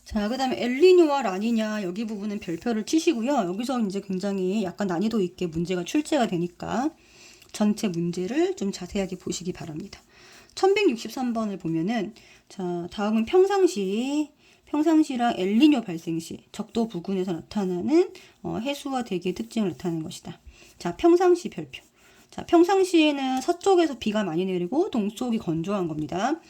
자, 그 다음에 엘니뇨와 라니냐 여기 부분은 별표를 치시고요. 여기서 이제 굉장히 약간 난이도 있게 문제가 출제가 되니까 전체 문제를 좀 자세하게 보시기 바랍니다. 1163번을 보면은 자, 다음은 평상시랑 엘니뇨 발생 시 적도 부근에서 나타나는 해수와 대기의 특징을 나타내는 것이다. 자, 평상시 별표. 자, 평상시에는 서쪽에서 비가 많이 내리고 동쪽이 건조한 겁니다.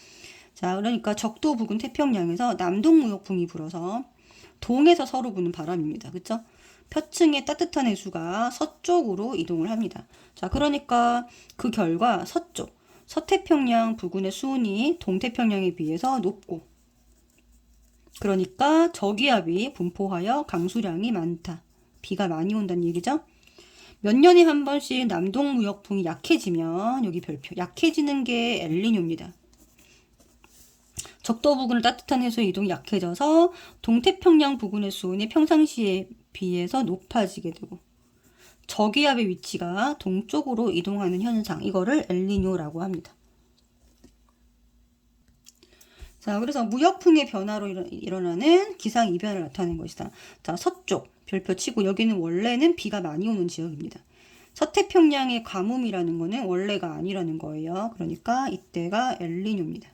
자, 그러니까 적도 부근 태평양에서 남동무역풍이 불어서 동에서 서로 부는 바람입니다. 그쵸? 표층의 따뜻한 해수가 서쪽으로 이동을 합니다. 자, 그러니까 그 결과 서태평양 부근의 수온이 동태평양에 비해서 높고, 그러니까 저기압이 분포하여 강수량이 많다. 비가 많이 온다는 얘기죠. 몇 년에 한 번씩 남동무역풍이 약해지면, 여기 별표, 약해지는 게 엘니뇨입니다. 적도 부근을 따뜻한 해수의 이동이 약해져서 동태평양 부근의 수온이 평상시에 비해서 높아지게 되고, 저기압의 위치가 동쪽으로 이동하는 현상, 이거를 엘니뇨라고 합니다. 자, 그래서 무역풍의 변화로 일어나는 기상 이변을 나타내는 것이다. 자, 서쪽 별표 치고 여기는 원래는 비가 많이 오는 지역입니다. 서태평양의 가뭄이라는 거는 원래가 아니라는 거예요. 그러니까 이때가 엘니뇨입니다.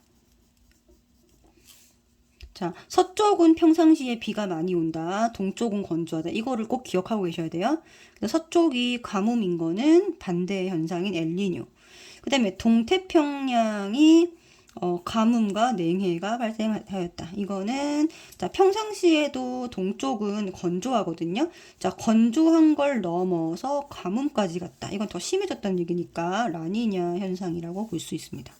자, 서쪽은 평상시에 비가 많이 온다. 동쪽은 건조하다. 이거를 꼭 기억하고 계셔야 돼요. 서쪽이 가뭄인 거는 반대 현상인 엘니뇨. 그 다음에 동태평양이 가뭄과 냉해가 발생하였다. 이거는 자, 평상시에도 동쪽은 건조하거든요. 자, 건조한 걸 넘어서 가뭄까지 갔다. 이건 더 심해졌다는 얘기니까 라니냐 현상이라고 볼 수 있습니다.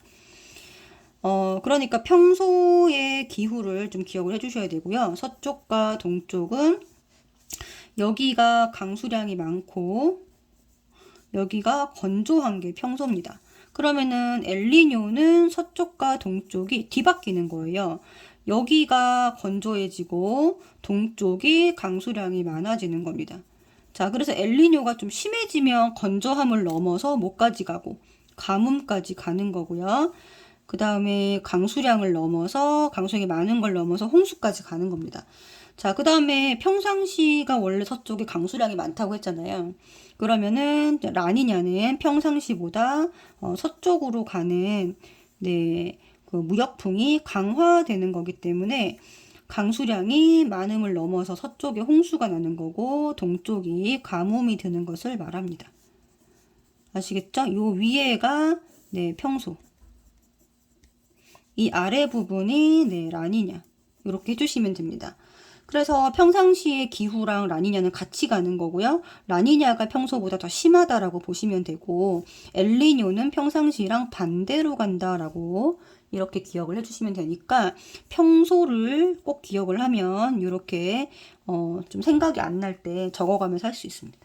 그러니까 평소의 기후를 좀 기억을 해주셔야 되고요. 서쪽과 동쪽은 여기가 강수량이 많고 여기가 건조한 게 평소입니다. 그러면은 엘니뇨는 서쪽과 동쪽이 뒤바뀌는 거예요. 여기가 건조해지고 동쪽이 강수량이 많아지는 겁니다. 자, 그래서 엘니뇨가 좀 심해지면 건조함을 넘어서 뭐까지 가고 가뭄까지 가는 거고요. 그 다음에 강수량을 넘어서 강수량이 많은 걸 넘어서 홍수까지 가는 겁니다. 자, 그 다음에 평상시가 원래 서쪽에 강수량이 많다고 했잖아요. 그러면은 라니냐는 평상시보다 서쪽으로 가는 그 무역풍이 강화되는 거기 때문에 강수량이 많음을 넘어서 서쪽에 홍수가 나는 거고 동쪽이 가뭄이 드는 것을 말합니다. 아시겠죠? 요 위에가 평소. 이 아래 부분이 라니냐 이렇게 해주시면 됩니다. 그래서 평상시의 기후랑 라니냐는 같이 가는 거고요. 라니냐가 평소보다 더 심하다라고 보시면 되고 엘니뇨는 평상시랑 반대로 간다라고 이렇게 기억을 해주시면 되니까 평소를 꼭 기억을 하면 이렇게 좀 생각이 안 날 때 적어가면서 할 수 있습니다.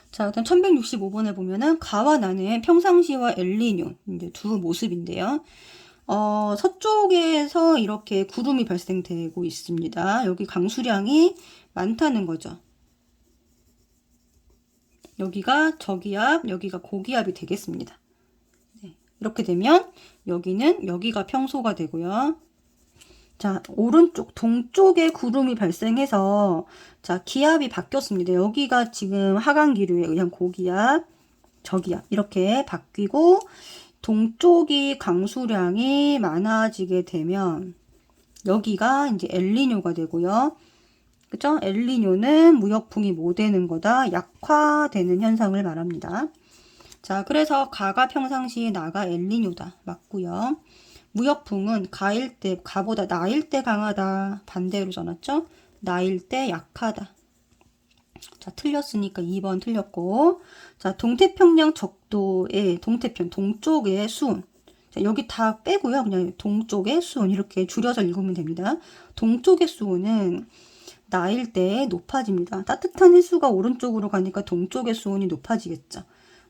자, 일단 1165번에 보면은 가와 나는 평상시와 엘니뇨 이제 두 모습인데요. 서쪽에서 이렇게 구름이 발생되고 있습니다. 여기 강수량이 많다는 거죠. 여기가 저기압, 여기가 고기압이 되겠습니다. 이렇게 되면 여기가 평소가 되고요. 자, 오른쪽 동쪽에 구름이 발생해서 자, 기압이 바뀌었습니다. 여기가 지금 하강기류에 의한 고기압, 저기압 이렇게 바뀌고 동쪽이 강수량이 많아지게 되면 여기가 이제 엘니뇨가 되고요. 그죠? 엘니뇨는 무역풍이 뭐 되는 거다? 약화되는 현상을 말합니다. 자, 그래서 가가 평상시, 나가 엘니뇨다. 맞고요. 무역풍은 가보다 나일 때 강하다. 반대로 전했죠? 나일 때 약하다. 자, 틀렸으니까 2번 틀렸고. 자, 동태평양 적도의 동쪽의 수온. 자, 여기 다 빼고요. 그냥 동쪽의 수온 이렇게 줄여서 읽으면 됩니다. 동쪽의 수온은 나일 때 높아집니다. 따뜻한 해수가 오른쪽으로 가니까 동쪽의 수온이 높아지겠죠.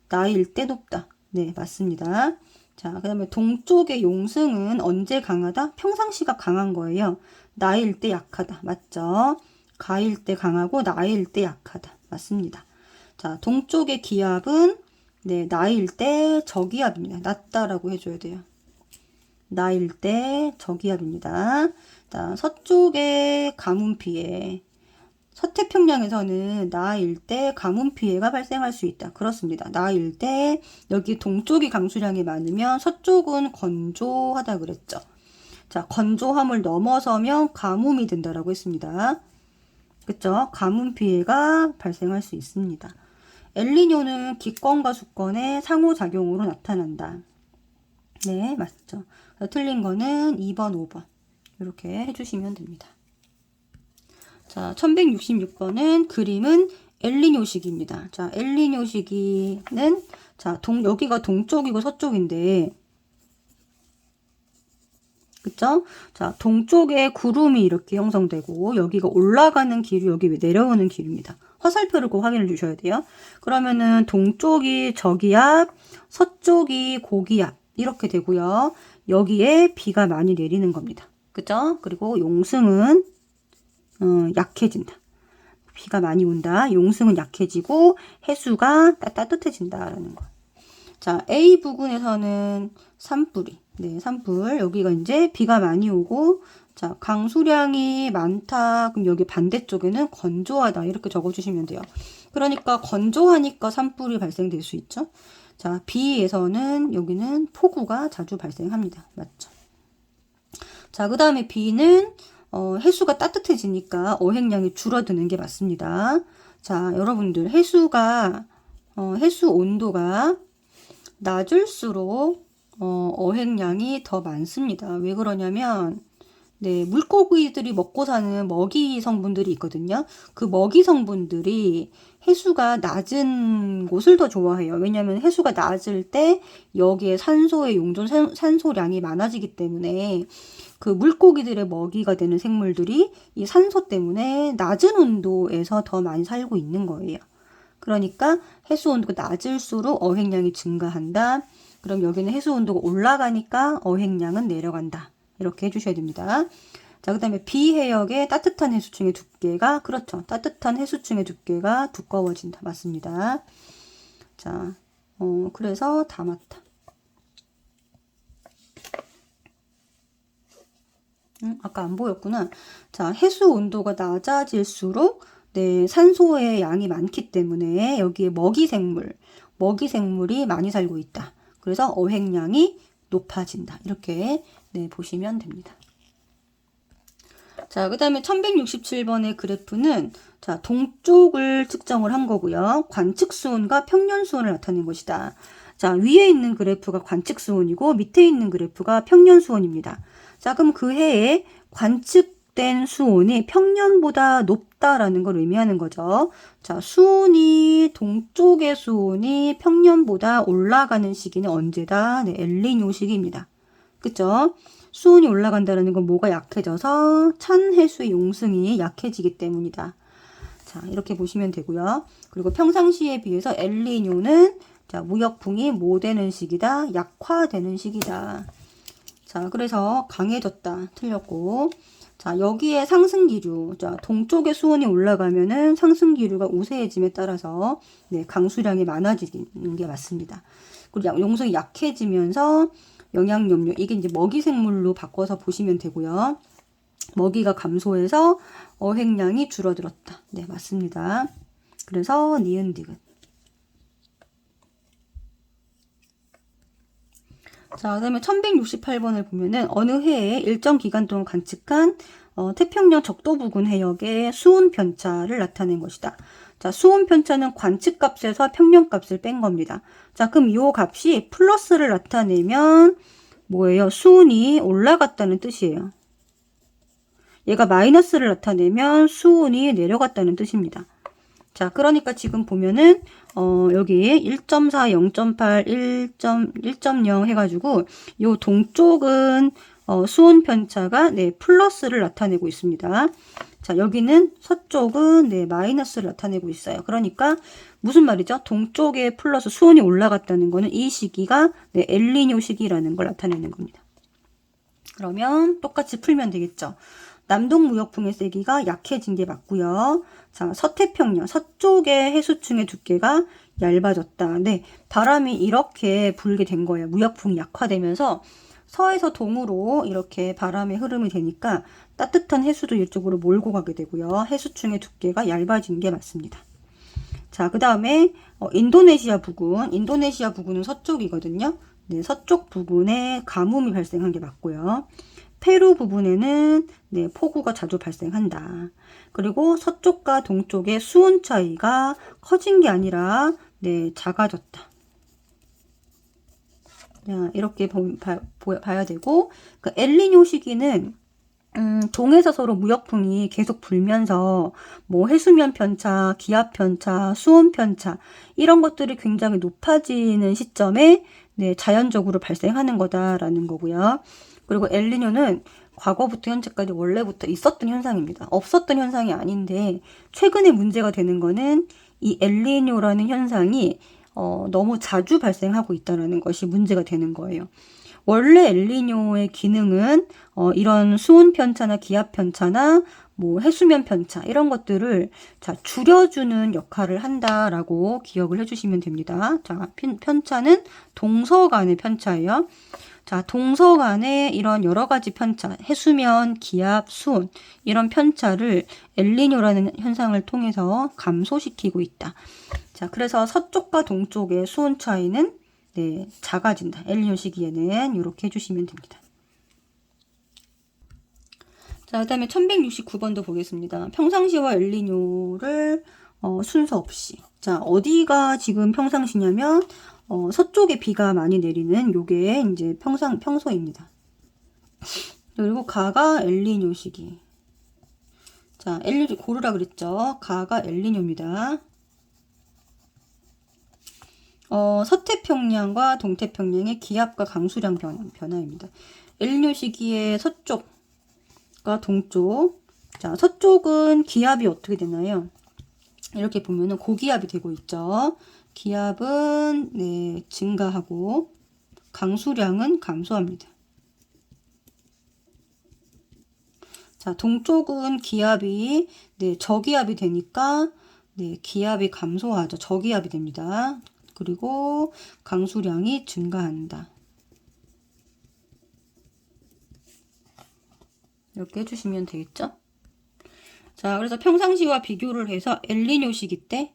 나일 때 높다. 네, 맞습니다. 자, 그 다음에 동쪽의 용승은 언제 강하다? 평상시가 강한 거예요. 나일 때 약하다. 맞죠? 가일 때 강하고 나일 때 약하다. 맞습니다. 자, 동쪽의 기압은 나일 때 저기압입니다. 낮다라고 해줘야 돼요. 나일 때 저기압입니다. 자, 서쪽의 가뭄 피해. 서태평양에서는 나일 때 가뭄 피해가 발생할 수 있다. 그렇습니다. 나일 때 여기 동쪽이 강수량이 많으면 서쪽은 건조하다 그랬죠. 자, 건조함을 넘어서면 가뭄이 된다라고 했습니다. 그쵸? 가뭄 피해가 발생할 수 있습니다. 엘니뇨는 기권과 수권의 상호작용으로 나타난다. 네, 맞죠. 틀린 거는 2번, 5번. 이렇게 해주시면 됩니다. 자, 1166번은 그림은 엘니뇨식입니다. 자, 엘니뇨시기는 자, 여기가 동쪽이고 서쪽인데 그쵸? 자, 동쪽에 구름이 이렇게 형성되고 여기가 올라가는 길이 여기 내려오는 길입니다. 화살표를 꼭 확인해 주셔야 돼요. 그러면은 동쪽이 저기압, 서쪽이 고기압 이렇게 되고요. 여기에 비가 많이 내리는 겁니다. 그쵸? 그리고 용승은 약해진다. 비가 많이 온다. 용승은 약해지고 해수가 따뜻해진다라는 거. 자, A 부근에서는 산불이. 네, 산불. 여기가 이제 비가 많이 오고, 자, 강수량이 많다. 그럼 여기 반대쪽에는 건조하다. 이렇게 적어주시면 돼요. 그러니까 건조하니까 산불이 발생될 수 있죠. 자, B에서는 여기는 폭우가 자주 발생합니다. 맞죠? 자, 그 다음에 B는 해수가 따뜻해지니까 어획량이 줄어드는 게 맞습니다. 자, 여러분들 해수가 해수 온도가 낮을수록 어획량이 더 많습니다. 왜 그러냐면 네, 물고기들이 먹고 사는 먹이 성분들이 있거든요. 그 먹이 성분들이 해수가 낮은 곳을 더 좋아해요. 왜냐하면 해수가 낮을 때 여기에 산소의 용존 산소량이 많아지기 때문에 그 물고기들의 먹이가 되는 생물들이 이 산소 때문에 낮은 온도에서 더 많이 살고 있는 거예요. 그러니까 해수 온도가 낮을수록 어획량이 증가한다. 그럼 여기는 해수 온도가 올라가니까 어획량은 내려간다. 이렇게 해주셔야 됩니다. 자, 그 다음에 비해역의 따뜻한 해수층의 두께가 그렇죠. 따뜻한 해수층의 두께가 두꺼워진다. 맞습니다. 자, 그래서 다 맞다. 아까 안 보였구나. 자, 해수 온도가 낮아질수록 네, 산소의 양이 많기 때문에 여기에 먹이생물이 많이 살고 있다. 그래서 어획량이 높아진다. 이렇게 네, 보시면 됩니다. 자, 그 다음에 1167번의 그래프는 자, 동쪽을 측정을 한 거고요. 관측수온과 평년수온을 나타낸 것이다. 자, 위에 있는 그래프가 관측수온이고 밑에 있는 그래프가 평년수온입니다. 자, 그럼 그 해에 관측된 수온이 평년보다 높다라는 걸 의미하는 거죠. 자, 동쪽의 수온이 평년보다 올라가는 시기는 언제다? 네, 엘니뇨 시기입니다. 그쵸? 수온이 올라간다는 건 뭐가 약해져서 찬 해수의 용승이 약해지기 때문이다. 자, 이렇게 보시면 되고요. 그리고 평상시에 비해서 엘니뇨는 자, 무역풍이 뭐 되는 시기다? 약화되는 시기다. 자, 그래서 강해졌다. 틀렸고. 자, 여기에 상승기류. 자, 동쪽의 수온이 올라가면은 상승기류가 우세해짐에 따라서 네, 강수량이 많아지는 게 맞습니다. 그리고 용성이 약해지면서 영양염료. 이게 이제 먹이 생물로 바꿔서 보시면 되고요. 먹이가 감소해서 어획량이 줄어들었다. 네, 맞습니다. 그래서 니은 디귿. 자, 그 다음에 1168번을 보면은 어느 해에 일정 기간 동안 관측한 태평양 적도 부근 해역의 수온 편차를 나타낸 것이다. 자, 수온 편차는 관측값에서 평년값을 뺀 겁니다. 자, 그럼 이 값이 플러스를 나타내면 뭐예요? 수온이 올라갔다는 뜻이에요. 얘가 마이너스를 나타내면 수온이 내려갔다는 뜻입니다. 자, 그러니까 지금 보면은 여기 1.4, 0.8, 1.0 해가지고 요 동쪽은 수온 편차가 네, 플러스를 나타내고 있습니다. 자, 여기는 서쪽은 네, 마이너스를 나타내고 있어요. 그러니까 무슨 말이죠? 동쪽에 플러스 수온이 올라갔다는 거는 이 시기가 네, 엘니뇨 시기라는 걸 나타내는 겁니다. 그러면 똑같이 풀면 되겠죠. 남동무역풍의 세기가 약해진 게 맞고요. 자, 서태평양, 서쪽의 해수층의 두께가 얇아졌다. 네, 바람이 이렇게 불게 된 거예요. 무역풍이 약화되면서 서에서 동으로 이렇게 바람의 흐름이 되니까 따뜻한 해수도 이쪽으로 몰고 가게 되고요. 해수층의 두께가 얇아진 게 맞습니다. 자, 그 다음에 인도네시아 부근. 인도네시아 부근은 서쪽이거든요. 네, 서쪽 부근에 가뭄이 발생한 게 맞고요. 페루 부분에는 네, 폭우가 자주 발생한다. 그리고 서쪽과 동쪽의 수온 차이가 커진 게 아니라 네, 작아졌다. 자, 이렇게 봐야 되고, 그 엘니뇨 시기는 동에서 서로 무역풍이 계속 불면서 뭐 해수면 편차, 기압 편차, 수온 편차 이런 것들이 굉장히 높아지는 시점에 네, 자연적으로 발생하는 거다라는 거고요. 그리고 엘니뇨는 과거부터 현재까지 원래부터 있었던 현상입니다. 없었던 현상이 아닌데 최근에 문제가 되는 거는 이 엘니뇨라는 현상이 너무 자주 발생하고 있다는 것이 문제가 되는 거예요. 원래 엘니뇨의 기능은 이런 수온 편차나 기압 편차나 뭐 해수면 편차 이런 것들을 자 줄여주는 역할을 한다라고 기억을 해주시면 됩니다. 자, 편차는 동서 간의 편차예요. 자, 동서 간의 이런 여러 가지 편차, 해수면, 기압, 수온 이런 편차를 엘니뇨라는 현상을 통해서 감소시키고 있다. 자, 그래서 서쪽과 동쪽의 수온 차이는 네, 작아진다. 엘니뇨 시기에는 이렇게 해주시면 됩니다. 자, 그 다음에 1169번도 보겠습니다. 평상시와 엘니뇨를 순서 없이. 자, 어디가 지금 평상시냐면 서쪽에 비가 많이 내리는 요게 이제 평소입니다. 그리고 가가 엘니뇨 시기. 자, 엘니뇨 고르라 그랬죠. 가가 엘니뇨입니다. 서태평양과 동태평양의 기압과 강수량 변화입니다. 엘니뇨 시기에 서쪽과 동쪽. 자, 서쪽은 기압이 어떻게 되나요? 이렇게 보면은 고기압이 되고 있죠. 기압은 네, 증가하고 강수량은 감소합니다. 자, 동쪽은 기압이 네, 저기압이 되니까 네, 기압이 감소하죠. 저기압이 됩니다. 그리고 강수량이 증가한다. 이렇게 해주시면 되겠죠? 자, 그래서 평상시와 비교를 해서 엘니뇨 시기 때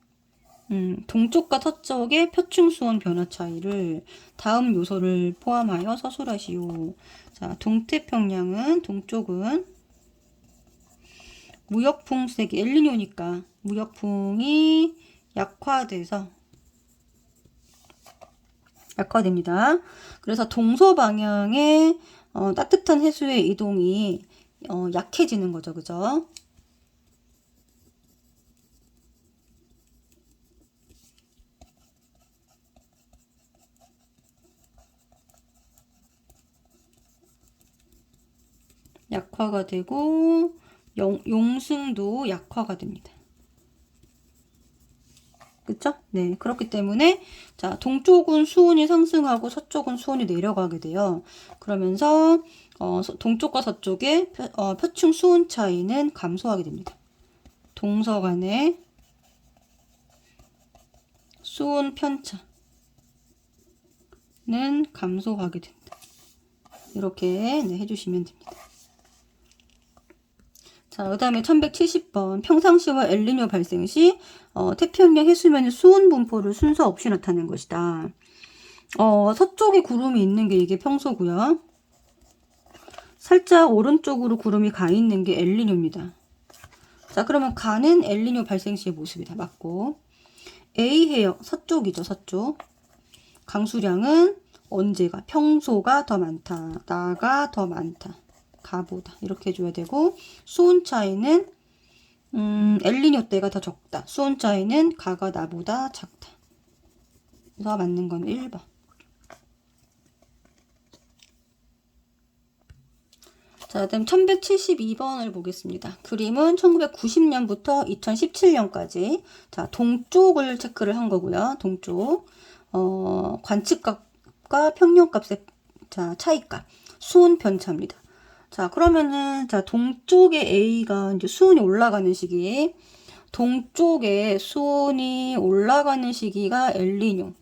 동쪽과 서쪽의 표층수온 변화 차이를 다음 요소를 포함하여 서술하시오. 자, 동태평양은 동쪽은 무역풍 세기 엘니뇨니까 무역풍이 약화됩니다. 그래서 동서 방향의 따뜻한 해수의 이동이 약해지는 거죠. 그죠? 약화가 되고 용승도 약화가 됩니다. 그쵸? 네, 그렇기 때문에 자, 동쪽은 수온이 상승하고 서쪽은 수온이 내려가게 돼요. 그러면서 동쪽과 서쪽의 표층 수온 차이는 감소하게 됩니다. 동서 간의 수온 편차는 감소하게 된다. 이렇게 네, 해주시면 됩니다. 자, 그 다음에 1170번 평상시와 엘니뇨 발생 시 태평양 해수면의 수온 분포를 순서 없이 나타낸 것이다. 서쪽에 구름이 있는 게 이게 평소고요. 살짝 오른쪽으로 구름이 가 있는 게 엘니뇨입니다. 자, 그러면 가는 엘니뇨 발생 시의 모습이다. 맞고 A 해역 서쪽이죠. 서쪽. 강수량은 언제가 평소가 더 많다. 나가 더 많다. 가보다 이렇게 해줘야 되고 수온 차이는 엘니뇨 때가 더 적다. 수온 차이는 가가 나보다 작다. 그래서 맞는 건 1번. 자, 다음 1172번을 보겠습니다. 그림은 1990년부터 2017년까지 자, 동쪽을 체크를 한 거고요. 동쪽 관측값과 평년값의 자, 차이값 수온 편차입니다. 자, 그러면은, 자, 동쪽의 A가 이제 수온이 올라가는 시기. 동쪽에 수온이 올라가는 시기가 엘니뇨.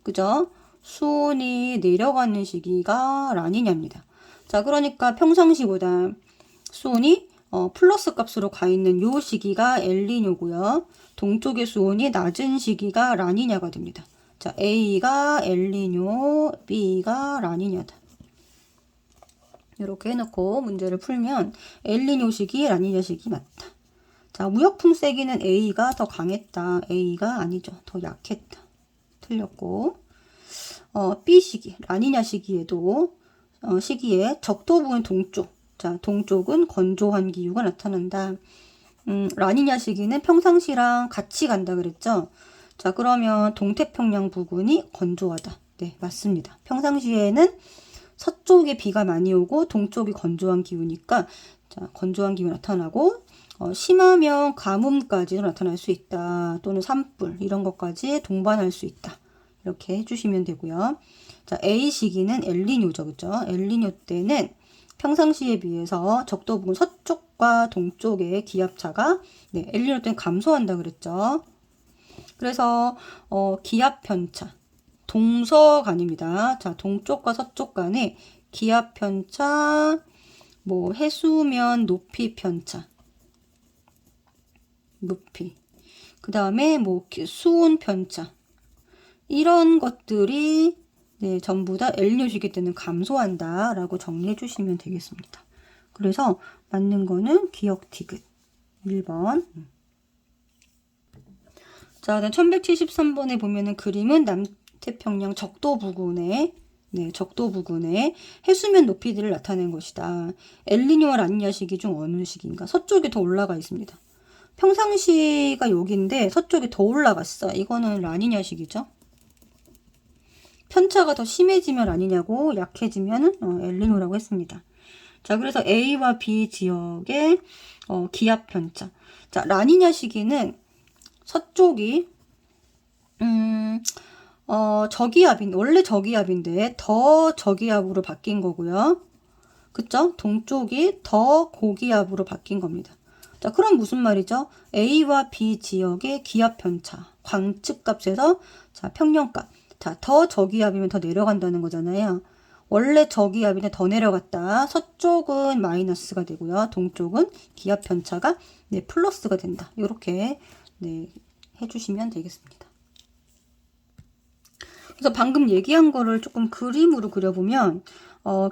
그죠? 수온이 내려가는 시기가 라니냐입니다. 자, 그러니까 평상시보다 수온이 플러스 값으로 가 있는 요 시기가 엘니뇨고요. 동쪽의 수온이 낮은 시기가 라니냐가 됩니다. 자, A가 엘니뇨, B가 라니냐다. 이렇게 해놓고 문제를 풀면 엘니뇨 시기, 라니냐 시기 맞다. 자, 우역풍 세기는 A가 더 강했다. A가 아니죠. 더 약했다. 틀렸고, B 시기, 라니냐 시기에도 시기에 적도 부근 동쪽. 자, 동쪽은 건조한 기후가 나타난다. 라니냐 시기는 평상시랑 같이 간다 그랬죠. 자, 그러면 동태평양 부근이 건조하다. 네, 맞습니다. 평상시에는 서쪽에 비가 많이 오고 동쪽이 건조한 기후니까, 자, 건조한 기후 나타나고, 심하면 가뭄까지도 나타날 수 있다. 또는 산불 이런 것까지 동반할 수 있다. 이렇게 해주시면 되고요. 자, A 시기는 엘니뇨죠, 그죠? 엘니뇨 때는 평상시에 비해서 적도 부근 서쪽과 동쪽의 기압차가, 네, 엘니뇨 때는 감소한다 그랬죠. 그래서 기압 편차, 동서간입니다. 자, 동쪽과 서쪽 간의 기압 편차, 뭐 해수면 높이 편차, 높이. 그 다음에 뭐 수온 편차. 이런 것들이, 네, 전부 다 엘니뇨 시기 때는 감소한다 라고 정리해 주시면 되겠습니다. 그래서 맞는 거는 기억 디귿 1번. 자, 1173번에 보면은 그림은 남태평양 적도 부근에, 네, 적도 부근에 해수면 높이들을 나타낸 것이다. 엘니뇨와 라니냐 시기 중 어느 시기인가? 서쪽에 더 올라가 있습니다. 평상시가 여기인데 서쪽에 더 올라갔어. 이거는 라니냐 시기죠. 편차가 더 심해지면 라니냐고, 약해지면 엘니뇨라고 했습니다. 자, 그래서 A와 B 지역의 기압 편차. 자, 라니냐 시기는 서쪽이 저기압인, 원래 저기압인데 더 저기압으로 바뀐 거고요. 그쵸? 동쪽이 더 고기압으로 바뀐 겁니다. 자, 그럼 무슨 말이죠? A와 B 지역의 기압 편차, 광측 값에서, 자, 평년값. 자, 더 저기압이면 더 내려간다는 거잖아요. 원래 저기압인데 더 내려갔다. 서쪽은 마이너스가 되고요. 동쪽은 기압 편차가, 네, 플러스가 된다. 이렇게, 네, 해주시면 되겠습니다. 그래서 방금 얘기한 거를 조금 그림으로 그려보면,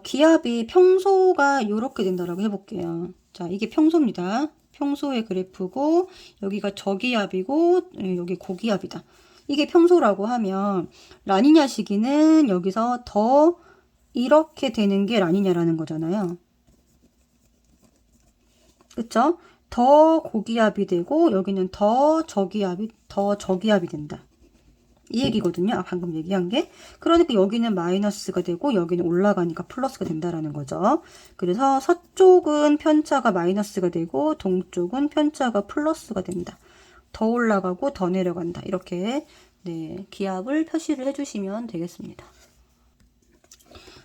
기압이 평소가 이렇게 된다라고 해볼게요. 자, 이게 평소입니다. 평소의 그래프고, 여기가 저기압이고, 여기 고기압이다. 이게 평소라고 하면 라니냐 시기는 여기서 더 이렇게 되는 게 라니냐라는 거잖아요. 그쵸? 더 고기압이 되고 여기는 더 저기압이 된다. 이 얘기거든요. 방금 얘기한 게. 그러니까 여기는 마이너스가 되고 여기는 올라가니까 플러스가 된다라는 거죠. 그래서 서쪽은 편차가 마이너스가 되고 동쪽은 편차가 플러스가 된다. 더 올라가고 더 내려간다. 이렇게, 네, 기압을 표시를 해주시면 되겠습니다.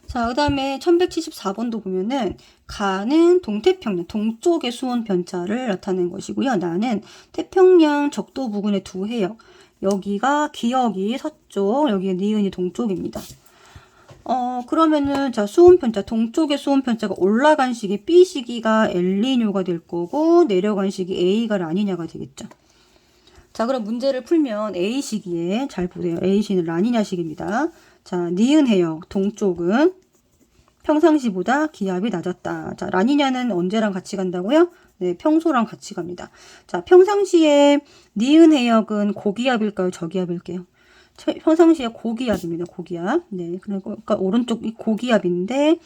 자, 그 다음에 1174번도 보면은 가는 동태평양, 동쪽의 수온 편차를 나타낸 것이고요. 나는 태평양 적도 부근의 두 해역, 여기가 기역이 서쪽, 여기 니은이 동쪽입니다. 그러면은, 자, 수온 편차, 동쪽의 수온 편차가 올라간 시기 B 시기가 엘니뇨가 될 거고, 내려간 시기 A가 라니냐가 되겠죠. 자, 그럼 문제를 풀면 A 시기에, 잘 보세요. A 시는 라니냐 시기입니다. 자, 니은 해역, 동쪽은 평상시보다 기압이 낮았다. 자, 라니냐는 언제랑 같이 간다고요? 네, 평소랑 같이 갑니다. 자, 평상시에 니은 해역은 고기압일까요? 저기압일까요? 평상시에 고기압입니다. 고기압. 네, 그러니까 오른쪽이 고기압인데,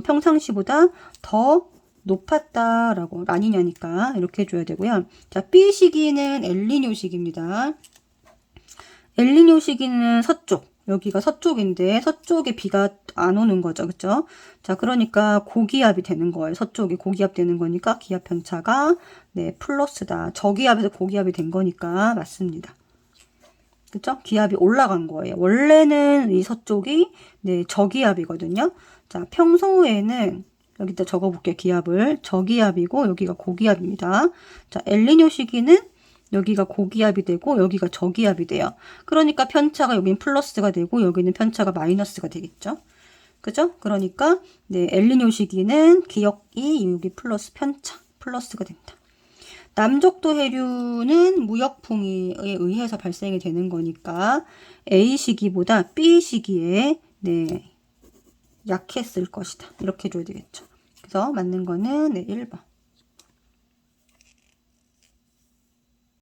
평상시보다 더 높았다라고, 라니냐니까 이렇게 해줘야 되고요. 자, B 시기는 엘니뇨 시기입니다. 엘니뇨 시기는 서쪽, 여기가 서쪽인데 서쪽에 비가 안 오는 거죠, 그쵸? 자, 그러니까 고기압이 되는 거예요. 서쪽이 고기압 되는 거니까 기압 편차가, 네, 플러스다. 저기압에서 고기압이 된 거니까 맞습니다. 그쵸? 기압이 올라간 거예요. 원래는 이 서쪽이, 네, 저기압이거든요. 자, 평소에는 여기다 적어볼게요. 기압을. 저기압이고 여기가 고기압입니다. 자, 엘니뇨 시기는, 여기가 고기압이 되고 여기가 저기압이 돼요. 그러니까 편차가 여기는 플러스가 되고 여기는 편차가 마이너스가 되겠죠. 그죠? 그러니까 네, 엘니뇨 시기는 기역이 여기 플러스 편차 플러스가 된다. 남쪽도 해류는 무역풍에 의해서 발생이 되는 거니까 A 시기보다 B 시기에 네, 약했을 것이다. 이렇게 줘야 되겠죠. 그래서 맞는 거는 네, 1번.